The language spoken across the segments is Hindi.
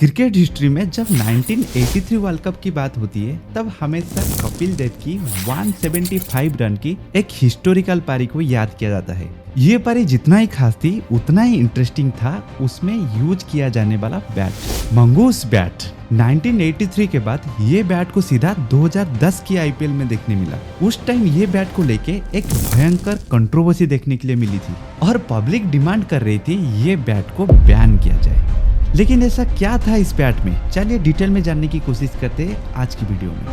क्रिकेट हिस्ट्री में जब 1983 वर्ल्ड कप की बात होती है तब हमेशा कपिल देव की 175 रन की एक हिस्टोरिकल पारी को याद किया जाता है। ये पारी जितना ही खास थी उतना ही इंटरेस्टिंग था उसमें यूज किया जाने वाला बैट, मंगूस बैट। 1983 के बाद ये बैट को सीधा 2010 की आईपीएल में देखने मिला। उस टाइम ये बैट को लेके एक भयंकर कंट्रोवर्सी देखने के लिए मिली थी और पब्लिक डिमांड कर रही थी ये बैट को बैन किया जाए। लेकिन ऐसा क्या था इस बैट में, चलिए डिटेल में जानने की कोशिश करते हैं आज की वीडियो में।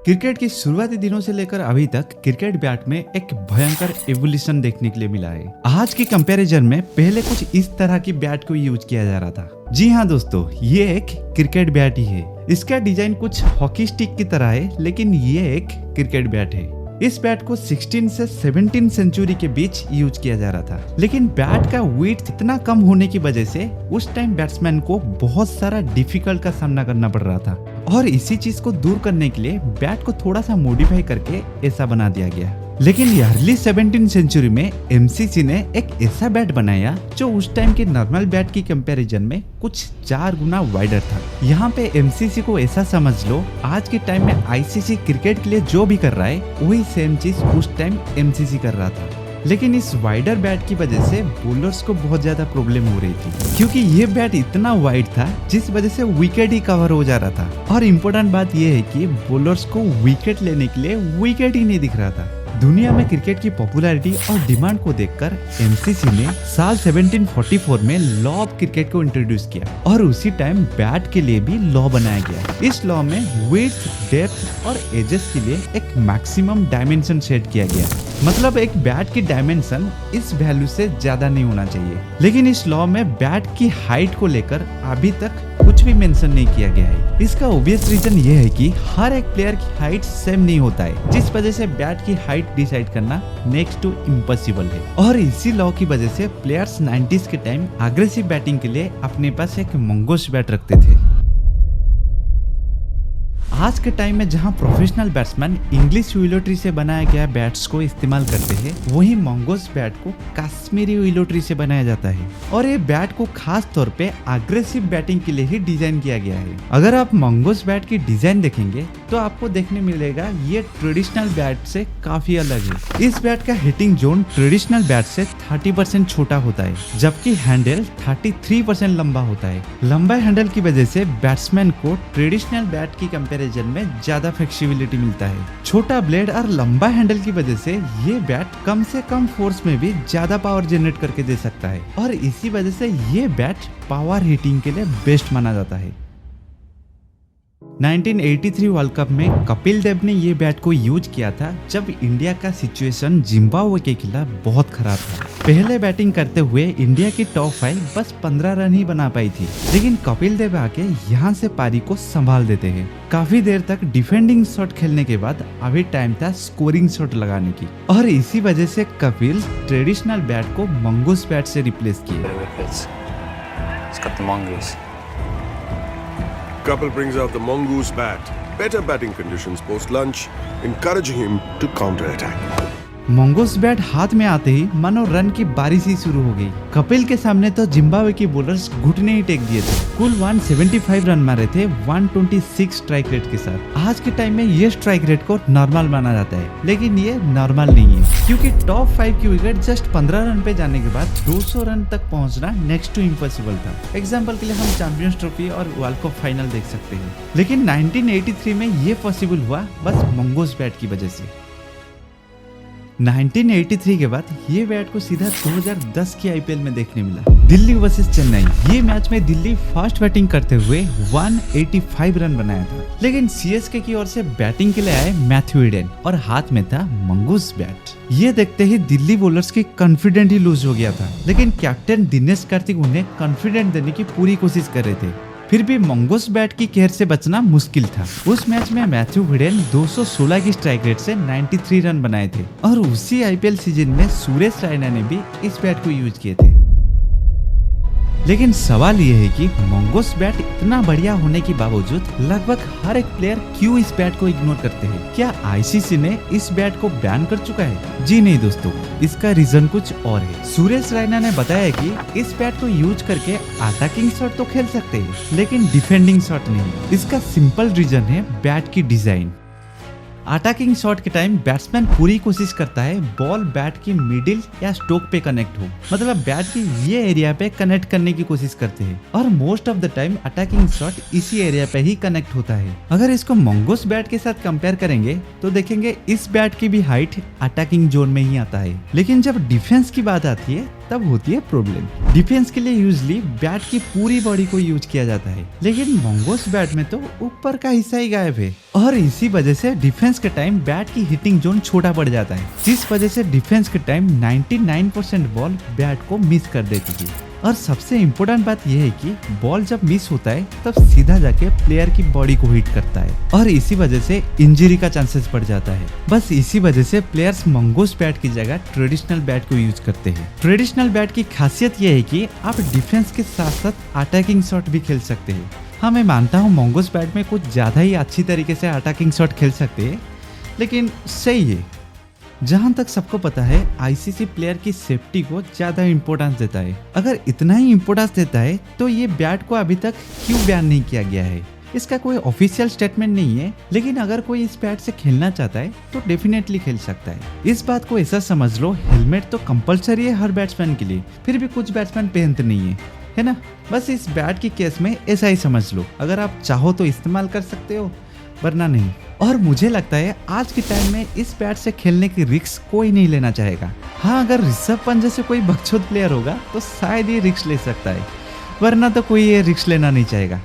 क्रिकेट की शुरुआती दिनों से लेकर अभी तक क्रिकेट बैट में एक भयंकर एवोल्यूशन देखने के लिए मिला है। आज की कंपैरिजन में पहले कुछ इस तरह की बैट को यूज किया जा रहा था। जी हाँ दोस्तों, ये एक क्रिकेट बैट ही है। इसका डिजाइन कुछ हॉकी स्टिक की तरह है, लेकिन ये एक क्रिकेट बैट है। इस बैट को 16 से 17 सेंचुरी के बीच यूज किया जा रहा था, लेकिन बैट का वेट इतना कम होने की वजह से उस टाइम बैट्समैन को बहुत सारा डिफिकल्ट का सामना करना पड़ रहा था और इसी चीज को दूर करने के लिए बैट को थोड़ा सा मॉडिफाई करके ऐसा बना दिया गया। लेकिन अर्ली 17 सेंचुरी में एमसीसी ने एक ऐसा बैट बनाया जो उस टाइम के नॉर्मल बैट की कंपैरिजन में कुछ 4 गुना वाइडर था। यहाँ पे एमसीसी को ऐसा समझ लो, आज के टाइम में आईसीसी क्रिकेट के लिए जो भी कर रहा है वही सेम चीज उस टाइम एमसीसी कर रहा था। लेकिन इस वाइडर बैट की वजह से बॉलर्स को बहुत ज्यादा प्रॉब्लम हो रही थी, क्योंकि ये बैट इतना वाइड था जिस वजह से विकेट ही कवर हो जा रहा था। और इम्पोर्टेंट बात यह है कि बॉलर्स को विकेट लेने के लिए विकेट ही नहीं दिख रहा था। दुनिया में क्रिकेट की पॉपुलैरिटी और डिमांड को देखकर एमसीसी ने साल 1744 में लॉ ऑफ क्रिकेट को इंट्रोड्यूस किया और उसी टाइम बैट के लिए भी लॉ बनाया गया। इस लॉ में विड्थ, डेप्थ और एजेस के लिए एक मैक्सिमम डायमेंशन सेट किया गया। मतलब एक बैट की डायमेंशन इस वैल्यू से ज्यादा नहीं होना चाहिए। लेकिन इस लॉ में बैट की हाइट को लेकर अभी तक कुछ भी मेंशन नहीं किया गया है। इसका ऑब्वियस रीजन ये है कि हर एक प्लेयर की हाइट सेम नहीं होता है, जिस वजह से बैट की हाइट डिसाइड करना नेक्स्ट टू इम्पॉसिबल है। और इसी लॉ की वजह से प्लेयर्स 90s के टाइम अग्रेसिव बैटिंग के लिए अपने पास एक मंगूस बैट रखते थे। आज के टाइम में जहां professional batsman English willow tree से बनाया गया बैट्स को इस्तेमाल करते हैं, वहीं मंगूस बैट को कश्मीरी विलो ट्री से बनाया जाता है और ये बैट को खास तौर पे अग्रेसिव बैटिंग के लिए ही डिजाइन किया गया है। अगर आप मंगूस बैट की डिजाइन देखेंगे तो आपको देखने मिलेगा ये ट्रेडिशनल बैट से काफी अलग है। इस बैट का हिटिंग जोन ट्रेडिशनल बैट से 30% छोटा होता है, जबकि हैंडल 33% लंबा होता है। लंबा हैंडल की वजह से बैट्समैन को ट्रेडिशनल बैट की कंपेरिजन में ज्यादा फ्लेक्सिबिलिटी मिलता है। छोटा ब्लेड और लंबा हैंडल की वजह से ये बैट कम से कम फोर्स में भी ज्यादा पावर जनरेट करके दे सकता है और इसी वजह से ये बैट पावर हिटिंग के लिए बेस्ट माना जाता है। 1983 वर्ल्ड कप में कपिल देव ने ये बैट को यूज किया था जब इंडिया का सिचुएशन जिम्बाब्वे के खिलाफ बहुत खराब था। पहले बैटिंग करते हुए इंडिया की टॉप 5 बस 15 रन ही बना पाई थी, लेकिन कपिल देव आके यहाँ से पारी को संभाल देते हैं। काफी देर तक डिफेंडिंग शॉट खेलने के बाद अभी टाइम था स्कोरिंग शॉट लगाने की और इसी वजह से कपिल ट्रेडिशनल बैट को मंगूस बैट से रिप्लेस किए। Kapil brings out the mongoose bat. Better batting conditions post-lunch, encouraging him to counter-attack. Mongoose bat हाथ में आते ही मानो रन की बारिश ही शुरू हो गई। कपिल के सामने तो जिम्बाब्वे की बॉलर्स घुटने ही टेक दिए थे। कुल 175 रन मारे थे 126 स्ट्राइक रेट के साथ। आज के टाइम में ये स्ट्राइक रेट को नॉर्मल माना जाता है, लेकिन ये नॉर्मल नहीं है, क्योंकि टॉप 5 की विकेट जस्ट 15 रन पे जाने के बाद 200 रन तक पहुंचना नेक्स्ट टू इम्पॉसिबल था। एग्जाम्पल के लिए हम चैंपियंस ट्रॉफी और वर्ल्ड कप फाइनल देख सकते हैं, लेकिन 1983 में ये पॉसिबल हुआ बस मंगूस बैट की वजह से। 1983 के बाद ये बैट को सीधा 2010 की आईपीएल में देखने मिला। दिल्ली वर्सेस चेन्नई, ये मैच में दिल्ली फास्ट बैटिंग करते हुए 185 रन बनाया था, लेकिन सीएसके की ओर से बैटिंग के लिए आए मैथ्यू ईडन और हाथ में था मंगूस बैट। ये देखते ही दिल्ली बॉलर्स की कॉन्फिडेंट ही लूज हो गया था, लेकिन कैप्टन दिनेश कार्तिक उन्हें कॉन्फिडेंट देने की पूरी कोशिश कर रहे थे। फिर भी मंगूस बैट की कहर से बचना मुश्किल था। उस मैच में मैथ्यू ईडन 216 की स्ट्राइक रेट से 93 रन बनाए थे और उसी आईपीएल सीजन में सुरेश रैना ने भी इस बैट को यूज किए थे। लेकिन सवाल ये है कि मोंगोस बैट इतना बढ़िया होने के बावजूद लगभग हर एक प्लेयर क्यों इस बैट को इग्नोर करते हैं? क्या आईसीसी ने इस बैट को बैन कर चुका है? जी नहीं दोस्तों, इसका रीजन कुछ और है। सुरेश रैना ने बताया कि इस बैट को यूज करके अटैकिंग शॉट तो खेल सकते हैं, लेकिन डिफेंडिंग शॉट नहीं। इसका सिंपल रीजन है बैट की डिजाइन। अटैकिंग शॉट के टाइम बैट्समैन पूरी कोशिश करता है बॉल बैट की मिडिल या स्टोक पे कनेक्ट हो, मतलब बैट की ये एरिया पे कनेक्ट करने की कोशिश करते हैं, और most of the time attacking shot इसी एरिया पे ही कनेक्ट होता है। अगर इसको मोंगोस बैट के साथ कंपेयर करेंगे तो देखेंगे इस बैट की भी हाइट अटैकिंग जोन में ही आता है, लेकिन जब डिफेंस की बात आती है तब होती है प्रॉब्लम। डिफेंस के लिए यूजली बैट की पूरी बॉडी को यूज किया जाता है, लेकिन मोंगोस बैट में तो ऊपर का हिस्सा ही गायब है, और इसी वजह से डिफेंस के टाइम बैट की हिटिंग जोन छोटा पड़ जाता है, जिस वजह से डिफेंस के टाइम 99% बॉल बैट को मिस कर देती है। और सबसे इम्पोर्टेंट बात यह है कि बॉल जब मिस होता है तब सीधा जाके प्लेयर की बॉडी को हिट करता है, और इसी वजह से इंजरी का चांसेस बढ़ जाता है। बस इसी वजह से प्लेयर्स मोंगोस बैट की जगह ट्रेडिशनल बैट को यूज करते हैं। ट्रेडिशनल बैट की खासियत यह है कि आप डिफेंस के साथ साथ अटैकिंग शॉट भी खेल सकते हैं। हाँ, मैं मानता हूँ मोंगोस बैट में कुछ ज्यादा ही अच्छी तरीके से अटैकिंग शॉट खेल सकते हैं, लेकिन सही है। जहां तक सबको पता है आईसीसी प्लेयर की सेफ्टी को ज्यादा इंपॉर्टेंस देता है। अगर इतना ही इंपॉर्टेंस देता है तो ये बैट को अभी तक क्यों बैन नहीं किया गया है? इसका कोई ऑफिशियल स्टेटमेंट नहीं है, लेकिन अगर कोई इस बैट से खेलना चाहता है तो डेफिनेटली खेल सकता है। इस बात को ऐसा समझ लो, हेलमेट तो कंपलसरी है हर बैट्समैन के लिए, फिर भी कुछ बैट्समैन पहनते नहीं है ना? बस इस बैट की केस में ऐसा ही समझ लो, अगर आप चाहो तो इस्तेमाल कर सकते हो, वरना नहीं। और मुझे लगता है आज के टाइम में इस बैट से खेलने की रिस्क कोई नहीं लेना चाहेगा। हाँ, अगर ऋषभ पंत जैसे कोई बकचोद प्लेयर होगा तो शायद ये रिस्क ले सकता है, वरना तो कोई ये रिस्क लेना नहीं चाहेगा।